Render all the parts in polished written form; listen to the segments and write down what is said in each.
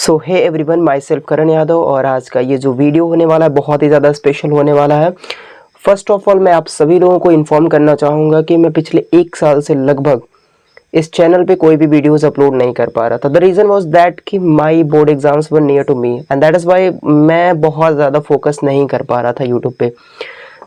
सो hey everyone, myself Karan Yadav. और आज का ये जो वीडियो होने वाला है बहुत ही ज़्यादा स्पेशल होने वाला है। फर्स्ट ऑफ ऑल मैं आप सभी लोगों को इन्फॉर्म करना चाहूँगा कि मैं पिछले 1 साल से लगभग इस चैनल पे कोई भी वीडियोस अपलोड नहीं कर पा रहा था। द रीज़न वॉज दैट कि my board exams were near to me and that is why मैं बहुत ज़्यादा फोकस नहीं कर पा रहा था यूट्यूब पे,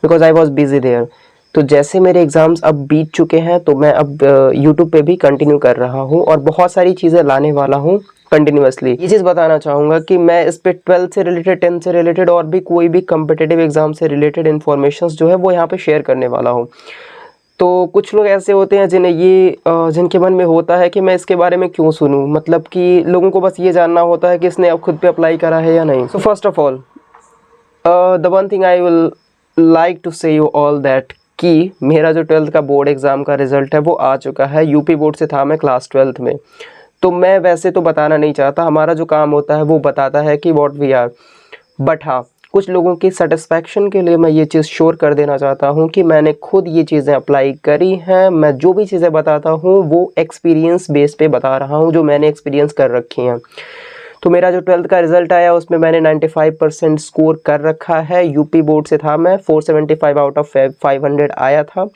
because I was busy there. तो जैसे मेरे एग्ज़ाम्स अब बीत चुके हैं तो मैं अब यूट्यूब पे भी कंटिन्यू कर रहा हूँ और बहुत सारी चीज़ें लाने वाला हूँ कंटिन्यूअसली। ये चीज़ बताना चाहूँगा कि मैं इस पे 12th से रिलेटेड, 10th से रिलेटेड और भी कोई भी कम्पिटिटिव एग्जाम से रिलेटेड इन्फॉर्मेशंस जो है वो यहाँ पे शेयर करने वाला हूँ। तो कुछ लोग ऐसे होते हैं जिनके मन में होता है कि मैं इसके बारे में क्यों सुनूं, मतलब कि लोगों को बस ये जानना होता है कि इसने अब खुद पे अप्लाई करा है या नहीं। So first of all the one thing I will like to say you all that कि मेरा जो 12th का बोर्ड एग्ज़ाम का रिज़ल्ट है वो आ चुका है। यूपी बोर्ड से था मैं क्लास 12th में। तो मैं वैसे तो बताना नहीं चाहता, हमारा जो काम होता है वो बताता है कि व्हाट वी आर। बट हाँ, कुछ लोगों की सेटिस्फैक्शन के लिए मैं ये चीज़ श्योर कर देना चाहता हूँ कि मैंने खुद ये चीज़ें अप्लाई करी हैं। मैं जो भी चीज़ें बताता हूँ वो एक्सपीरियंस बेस पे बता रहा हूँ, जो मैंने एक्सपीरियंस कर रखी हैं। तो मेरा जो 12th का रिज़ल्ट आया उसमें मैंने 95% स्कोर कर रखा है। यूपी बोर्ड से था मैं, 475 आउट ऑफ 500 आया था।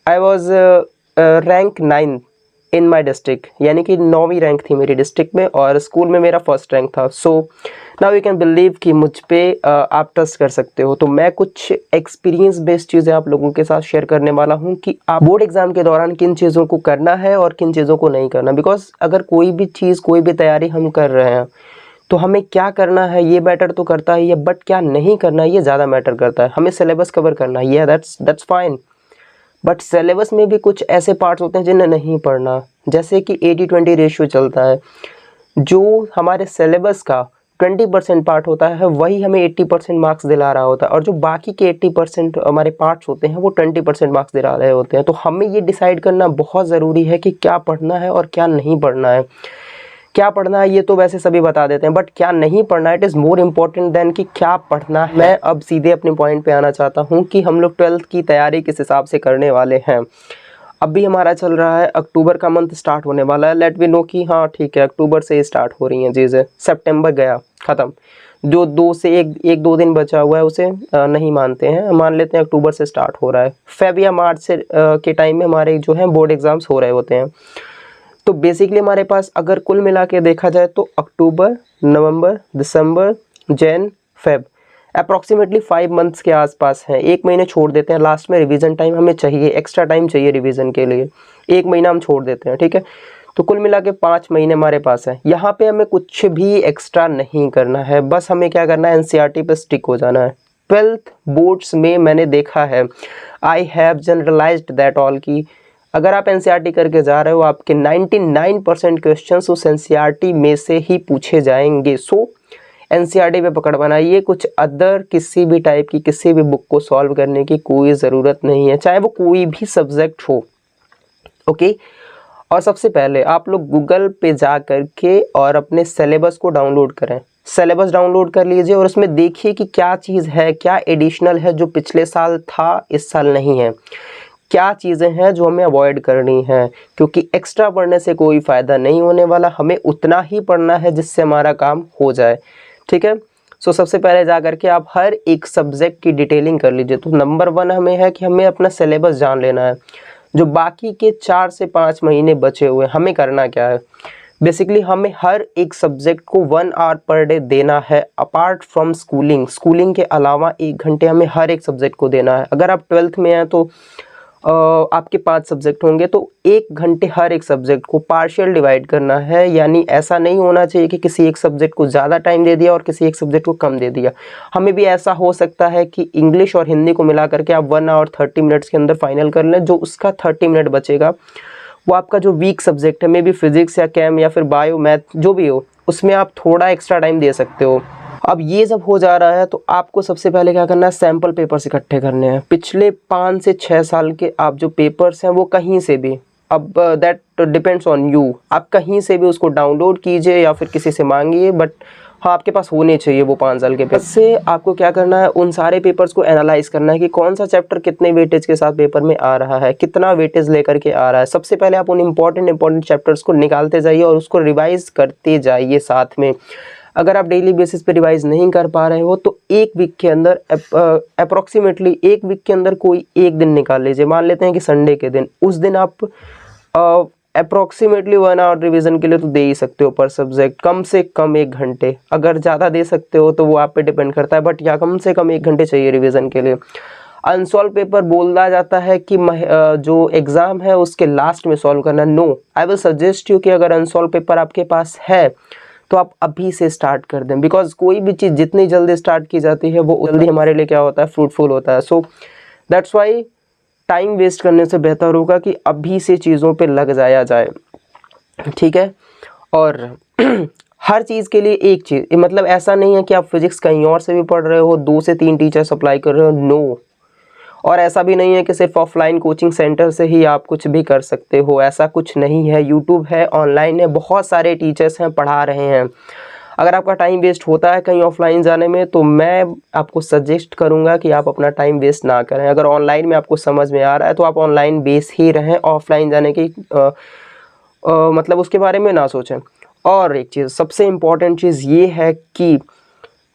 I was rank 9 in my district, यानी कि 9वीं रैंक थी मेरी डिस्ट्रिक्ट में और स्कूल में मेरा फर्स्ट रैंक था। So now you can believe कि मुझ पे आप ट्रस्ट कर सकते हो। तो मैं कुछ एक्सपीरियंस बेस्ड चीज़ें आप लोगों के साथ शेयर करने वाला हूँ कि आप बोर्ड एग्ज़ाम के दौरान किन चीज़ों को करना है और किन चीज़ों को नहीं करना। बिकॉज अगर कोई भी चीज़, कोई भी तैयारी हम कर रहे हैं तो हमें क्या करना है ये मैटर तो करता ही है, बट क्या नहीं करना है ये ज़्यादा मैटर करता है। हमें सिलेबस कवर करना है, दैट्स फाइन, बट सिलेबस में भी कुछ ऐसे पार्ट्स होते हैं जिन्हें नहीं पढ़ना। जैसे कि 80-20 रेशियो चलता है, जो हमारे सिलेबस का 20% पार्ट होता है वही हमें 80% मार्क्स दिला रहा होता है, और जो बाकी के 80% हमारे पार्ट्स होते हैं वो 20% मार्क्स दिला रहे होते हैं। तो हमें ये डिसाइड करना बहुत ज़रूरी है कि क्या पढ़ना है और क्या नहीं पढ़ना है। क्या पढ़ना है ये तो वैसे सभी बता देते हैं, बट क्या नहीं पढ़ना है it is more important then कि क्या पढ़ना है। मैं अब सीधे अपने पॉइंट पे आना चाहता हूँ कि हम लोग 12th की तैयारी किस हिसाब से करने वाले हैं। अभी हमारा चल रहा है, अक्टूबर का मंथ स्टार्ट होने वाला है। लेट वी नो कि हाँ ठीक है, अक्टूबर से स्टार्ट हो रही हैं चीज़ें। सितंबर गया ख़त्म, जो 2 से 1-2 दिन बचा हुआ है उसे नहीं मानते हैं, मान लेते हैं अक्टूबर से स्टार्ट हो रहा है। फेब या मार्च से के टाइम में हमारे जो है बोर्ड एग्ज़ाम्स हो रहे होते हैं। तो बेसिकली हमारे पास अगर कुल मिला के देखा जाए तो अक्टूबर, नवंबर, दिसंबर, जैन, फेब, अप्रॉक्सीमेटली 5 मंथ्स के आसपास हैं। 1 महीने छोड़ देते हैं, लास्ट में रिवीजन टाइम हमें चाहिए, एक्स्ट्रा टाइम चाहिए रिवीजन के लिए, 1 महीना हम छोड़ देते हैं, ठीक है। तो कुल मिला के 5 महीने हमारे पास है। यहाँ पे हमें कुछ भी एक्स्ट्रा नहीं करना है, बस हमें क्या करना है, एनसीईआरटी पे स्टिक हो जाना है। 12th बोर्ड्स में मैंने देखा है, I have generalized that all की अगर आप एनसीईआरटी करके जा रहे हो आपके 99% क्वेश्चंस उस एनसीईआरटी में से ही पूछे जाएंगे। सो एनसीईआरटी पे पकड़ बनाइए, कुछ अदर किसी भी टाइप की किसी भी बुक को सॉल्व करने की कोई ज़रूरत नहीं है, चाहे वो कोई भी सब्जेक्ट हो, ओके। और सबसे पहले आप लोग गूगल पे जा करके और अपने सिलेबस को डाउनलोड करें। सिलेबस डाउनलोड कर लीजिए और उसमें देखिए कि क्या चीज़ है, क्या एडिशनल है जो पिछले साल था इस साल नहीं है, क्या चीज़ें हैं जो हमें अवॉइड करनी है, क्योंकि एक्स्ट्रा पढ़ने से कोई फ़ायदा नहीं होने वाला। हमें उतना ही पढ़ना है जिससे हमारा काम हो जाए, ठीक है। सो सबसे पहले जा करके आप हर एक सब्जेक्ट की डिटेलिंग कर लीजिए। तो नंबर 1 हमें है कि हमें अपना सिलेबस जान लेना है। जो बाकी के 4 से 5 महीने बचे हुए हमें करना क्या है, बेसिकली हमें हर एक सब्जेक्ट को 1 आवर पर डे देना है। अपार्ट फ्रॉम स्कूलिंग के अलावा 1 घंटे हमें हर एक सब्जेक्ट को देना है। अगर आप 12th में हैं तो आपके 5 सब्जेक्ट होंगे, तो 1 घंटे हर एक सब्जेक्ट को पार्शियल डिवाइड करना है। यानी ऐसा नहीं होना चाहिए कि किसी एक सब्जेक्ट को ज़्यादा टाइम दे दिया और किसी एक सब्जेक्ट को कम दे दिया। हमें भी ऐसा हो सकता है कि इंग्लिश और हिंदी को मिला करके आप 1 आवर 30 मिनट्स के अंदर फाइनल कर लें। जो उसका 30 मिनट बचेगा वो आपका जो वीक सब्जेक्ट है, मे बी फिजिक्स या केम या फिर बायो, मैथ, जो भी हो, उसमें आप थोड़ा एक्स्ट्रा टाइम दे सकते हो। अब ये जब हो जा रहा है तो आपको सबसे पहले क्या करना है, सैम्पल पेपर्स इकट्ठे करने हैं। पिछले 5 से 6 साल के आप जो पेपर्स हैं वो कहीं से भी, अब that that depends on you. आप कहीं से भी उसको डाउनलोड कीजिए या फिर किसी से मांगिए, बट हाँ आपके पास होने चाहिए वो 5 साल के पेपर। से आपको क्या करना है, उन सारे पेपर्स को एनालाइज करना है कि कौन सा चैप्टर कितने वेटेज के साथ पेपर में आ रहा है, कितना वेटेज लेकर के आ रहा है। सबसे पहले आप उन इंपॉर्टेंट चैप्टर्स को निकालते जाइए और उसको रिवाइज करते जाइए साथ में। अगर आप डेली बेसिस पे रिवाइज नहीं कर पा रहे हो तो एक वीक के अंदर अप्रॉक्सीमेटली एक वीक के अंदर कोई एक दिन निकाल लीजिए। मान लेते हैं कि संडे के दिन, उस दिन आप अप्रॉक्सीमेटली 1 आवर रिवीजन के लिए तो दे ही सकते हो पर सब्जेक्ट, कम से कम 1 घंटे। अगर ज़्यादा दे सकते हो तो वो आप पे डिपेंड करता है, बट या कम से कम 1 घंटे चाहिए रिवीजन के लिए। अनसॉल्व पेपर बोला जाता है कि जो एग्ज़ाम है उसके लास्ट में सॉल्व करना। No, I will suggest you कि अगर अनसॉल्व पेपर आपके पास है तो आप अभी से स्टार्ट कर दें, बिकॉज कोई भी चीज़ जितनी जल्दी स्टार्ट की जाती है वो जल्दी हमारे लिए क्या होता है, फ्रूटफुल होता है। So that's why time waste करने से बेहतर होगा कि अभी से चीज़ों पे लग जाया जाए, ठीक है। और हर चीज़ के लिए एक चीज़, मतलब ऐसा नहीं है कि आप फिजिक्स कहीं और से भी पढ़ रहे हो, 2 से 3 टीचर्स अप्लाई कर रहे हो, नो। और ऐसा भी नहीं है कि सिर्फ ऑफलाइन कोचिंग सेंटर से ही आप कुछ भी कर सकते हो, ऐसा कुछ नहीं है। यूट्यूब है, ऑनलाइन है, बहुत सारे टीचर्स हैं पढ़ा रहे हैं। अगर आपका टाइम वेस्ट होता है कहीं ऑफलाइन जाने में तो मैं आपको सजेस्ट करूंगा कि आप अपना टाइम वेस्ट ना करें। अगर ऑनलाइन में आपको समझ में आ रहा है तो आप ऑनलाइन बेस ही रहें, ऑफलाइन जाने की मतलब उसके बारे में ना सोचें। और एक चीज़, सबसे इम्पॉर्टेंट चीज़ ये है कि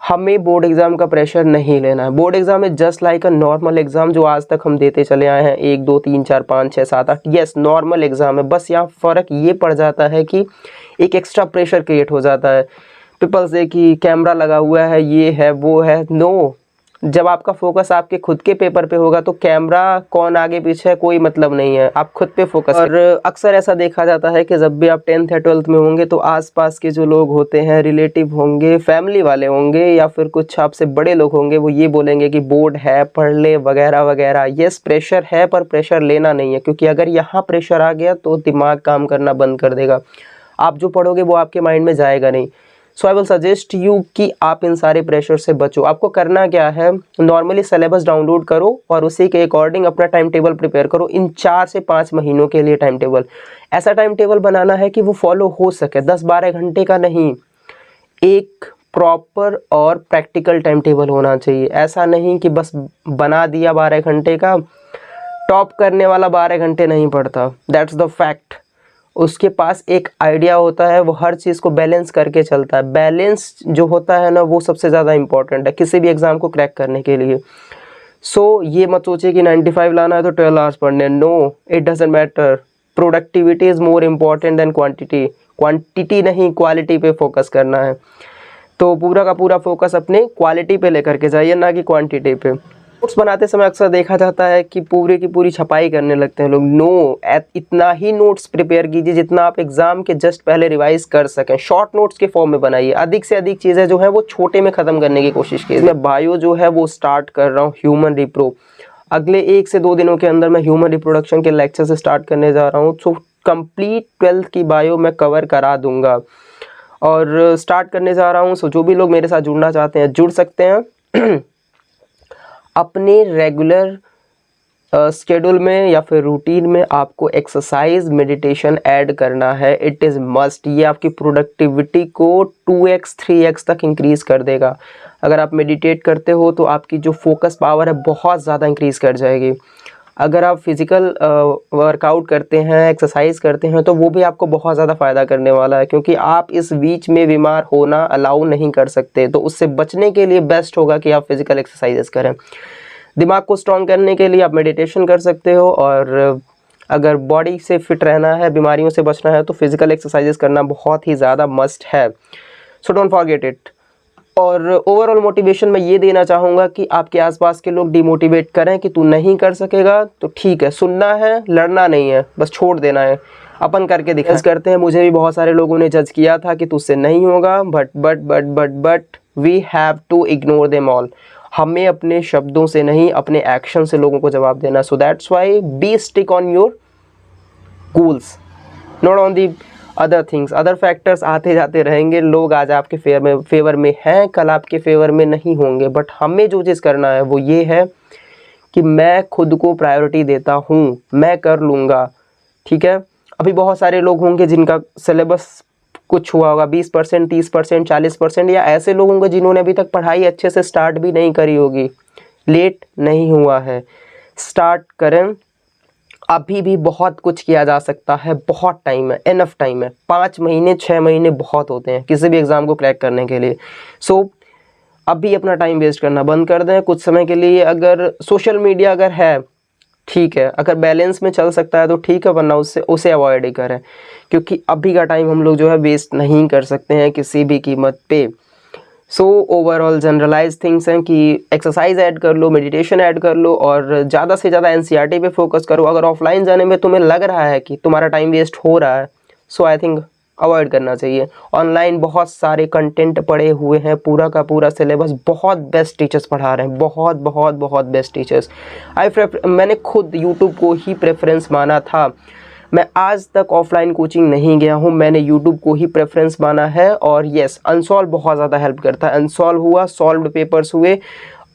हमें बोर्ड एग्ज़ाम का प्रेशर नहीं लेना है। Board exam is just like a normal exam जो आज तक हम देते चले आए हैं, 1 2 3 4 5 6 7 8, यस नॉर्मल एग्ज़ाम है। बस यहाँ फ़र्क ये पड़ जाता है कि एक एक्स्ट्रा प्रेशर क्रिएट हो जाता है पीपल से कि कैमरा लगा हुआ है, ये है वो है। नो, जब आपका फोकस आपके खुद के पेपर पे होगा तो कैमरा कौन आगे पीछे है कोई मतलब नहीं है, आप खुद पे फोकस। और अक्सर ऐसा देखा जाता है कि जब भी आप 10th या 12th में होंगे तो आसपास के जो लोग होते हैं, रिलेटिव होंगे, फैमिली वाले होंगे या फिर कुछ आपसे बड़े लोग होंगे, वो ये बोलेंगे कि बोर्ड है, पढ़ ले वगैरह वगैरह। यस प्रेशर है पर प्रेशर लेना नहीं है, क्योंकि अगर यहाँ प्रेशर आ गया तो दिमाग काम करना बंद कर देगा। आप जो पढ़ोगे वो आपके माइंड में जाएगा नहीं। सो आई विल सजेस्ट यू कि आप इन सारे प्रेशर से बचो। आपको करना क्या है, नॉर्मली सिलेबस डाउनलोड करो और उसी के अकॉर्डिंग अपना टाइम टेबल प्रिपेयर करो। इन 4 से 5 महीनों के लिए टाइम टेबल, ऐसा टाइम टेबल बनाना है कि वो फॉलो हो सके, 10-12 घंटे का नहीं, एक प्रॉपर और प्रैक्टिकल टाइम टेबल होना चाहिए। ऐसा नहीं कि बस बना दिया 12 घंटे का, टॉप करने वाला 12 घंटे नहीं पढ़ता, दैट्स द फैक्ट। उसके पास एक आइडिया होता है, वो हर चीज़ को बैलेंस करके चलता है। बैलेंस जो होता है ना वो सबसे ज़्यादा इंपॉर्टेंट है किसी भी एग्ज़ाम को क्रैक करने के लिए। सो ये मत सोचिए कि 95 लाना है तो 12 आवर्स पढ़ने, no, it doesn't matter. Productivity is more important than quantity. Quantity नहीं, क्वालिटी पे फोकस करना है। तो पूरा का पूरा फोकस अपने क्वालिटी पे लेकर के जाइए, ना कि क्वांटिटी पे। नोट्स बनाते समय अक्सर देखा जाता है कि पूरी की पूरी छपाई करने लगते हैं लोग। नो, इतना ही नोट्स प्रिपेयर कीजिए जितना आप एग्जाम के जस्ट पहले रिवाइज कर सकें। शॉर्ट नोट्स के फॉर्म में बनाइए, अधिक से अधिक चीज़ें जो है वो छोटे में ख़त्म करने की कोशिश कीजिए। मैं बायो जो है वो स्टार्ट कर रहा हूँ, ह्यूमन रिप्रो। अगले 1 से 2 दिनों के अंदर मैं ह्यूमन रिप्रोडक्शन के लेक्चर से स्टार्ट करने जा रहा हूँ। सो कंप्लीट 12th की बायो मैं कवर करा दूंगा और स्टार्ट करने जा रहा हूँ। सो जो भी लोग मेरे साथ जुड़ना चाहते हैं जुड़ सकते हैं। अपने रेगुलर शेड्यूल में या फिर रूटीन में आपको एक्सरसाइज मेडिटेशन ऐड करना है, इट इज़ मस्ट। ये आपकी प्रोडक्टिविटी को 2x 3x तक इंक्रीज कर देगा। अगर आप मेडिटेट करते हो तो आपकी जो फोकस पावर है बहुत ज़्यादा इंक्रीज कर जाएगी। अगर आप फिज़िकल वर्कआउट करते हैं, एक्सरसाइज करते हैं तो वो भी आपको बहुत ज़्यादा फ़ायदा करने वाला है, क्योंकि आप इस बीच में बीमार होना अलाउ नहीं कर सकते। तो उससे बचने के लिए बेस्ट होगा कि आप फिज़िकल एक्सरसाइजेस करें। दिमाग को स्ट्रॉन्ग करने के लिए आप मेडिटेशन कर सकते हो, और अगर बॉडी से फिट रहना है, बीमारियों से बचना है, तो फिज़िकल एक्सरसाइजेस करना बहुत ही ज़्यादा मस्ट है। So don't forget it. और ओवरऑल मोटिवेशन मैं ये देना चाहूँगा कि आपके आसपास के लोग डिमोटिवेट करें कि तू नहीं कर सकेगा तो ठीक है, सुनना है, लड़ना नहीं है, बस छोड़ देना है, अपन करके दिखा करते हैं। मुझे भी बहुत सारे लोगों ने जज किया था कि तुझसे नहीं होगा, but we have to ignore them all. हमें अपने शब्दों से नहीं, अपने एक्शन से लोगों को जवाब देना। So that's why be stick on your goals, not on the other things. Other factors आते जाते रहेंगे। लोग आज आपके फेवर में हैं, कल आपके फेवर में नहीं होंगे, बट हमें जो चीज़ करना है वो ये है कि मैं खुद को प्रायोरिटी देता हूँ, मैं कर लूँगा, ठीक है। अभी बहुत सारे लोग होंगे जिनका सिलेबस कुछ हुआ होगा 20%, 30%, 40%, या ऐसे लोग होंगे जिन्होंने अभी तक पढ़ाई अच्छे से स्टार्ट भी नहीं करी होगी। लेट नहीं हुआ है, स्टार्ट करें। अभी भी बहुत कुछ किया जा सकता है, बहुत टाइम है, इनफ टाइम है। 5 महीने 6 महीने बहुत होते हैं किसी भी एग्ज़ाम को क्रैक करने के लिए। सो अभी अपना टाइम वेस्ट करना बंद कर दें कुछ समय के लिए। अगर सोशल मीडिया अगर है ठीक है, अगर बैलेंस में चल सकता है तो ठीक है, वरना उसे अवॉइड ही करें, क्योंकि अभी का टाइम हम लोग जो है वेस्ट नहीं कर सकते हैं किसी भी कीमत पे। सो ओवरऑल जनरलाइज थिंग्स हैं कि एक्सरसाइज ऐड कर लो, मेडिटेशन ऐड कर लो, और ज़्यादा से ज़्यादा एनसीईआरटी पे फोकस करो। अगर ऑफलाइन जाने में तुम्हें लग रहा है कि तुम्हारा टाइम वेस्ट हो रहा है, सो आई थिंक अवॉइड करना चाहिए। ऑनलाइन बहुत सारे कंटेंट पड़े हुए हैं, पूरा का पूरा सिलेबस, बहुत बेस्ट टीचर्स पढ़ा रहे हैं, बहुत बहुत बहुत बेस्ट टीचर्स। मैंने खुद यूट्यूब को ही प्रेफरेंस माना था। मैं आज तक ऑफलाइन कोचिंग नहीं गया हूँ, मैंने यूट्यूब को ही प्रेफरेंस माना है। और येस, अनसॉल्व बहुत ज़्यादा हेल्प करता है। अनसॉल्व हुआ, सॉल्व्ड पेपर्स हुए,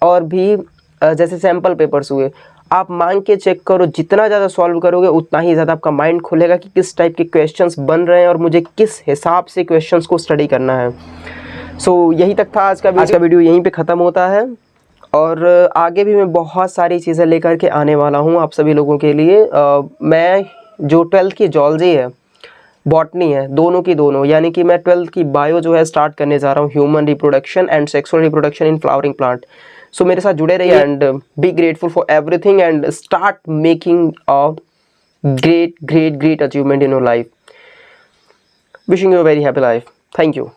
और भी जैसे सैम्पल पेपर्स हुए, आप मांग के चेक करो। जितना ज़्यादा सॉल्व करोगे उतना ही ज़्यादा आपका माइंड खुलेगा कि किस टाइप के क्वेश्चंस बन रहे हैं और मुझे किस हिसाब से क्वेश्चंस को स्टडी करना है। सो यही तक था आज का वीडियो यहीं पे ख़त्म होता है। और आगे भी मैं बहुत सारी चीज़ें लेकर के आने वाला हूँ आप सभी लोगों के लिए। मैं जो 12th की जूलॉजी है, बॉटनी है, दोनों की दोनों, यानी कि मैं 12th की बायो जो है स्टार्ट करने जा रहा हूँ, human reproduction and sexual reproduction in flowering plant. So मेरे साथ जुड़े रहिए and be grateful for everything and start making a great achievement in your life. Wishing you a very happy life. Thank you.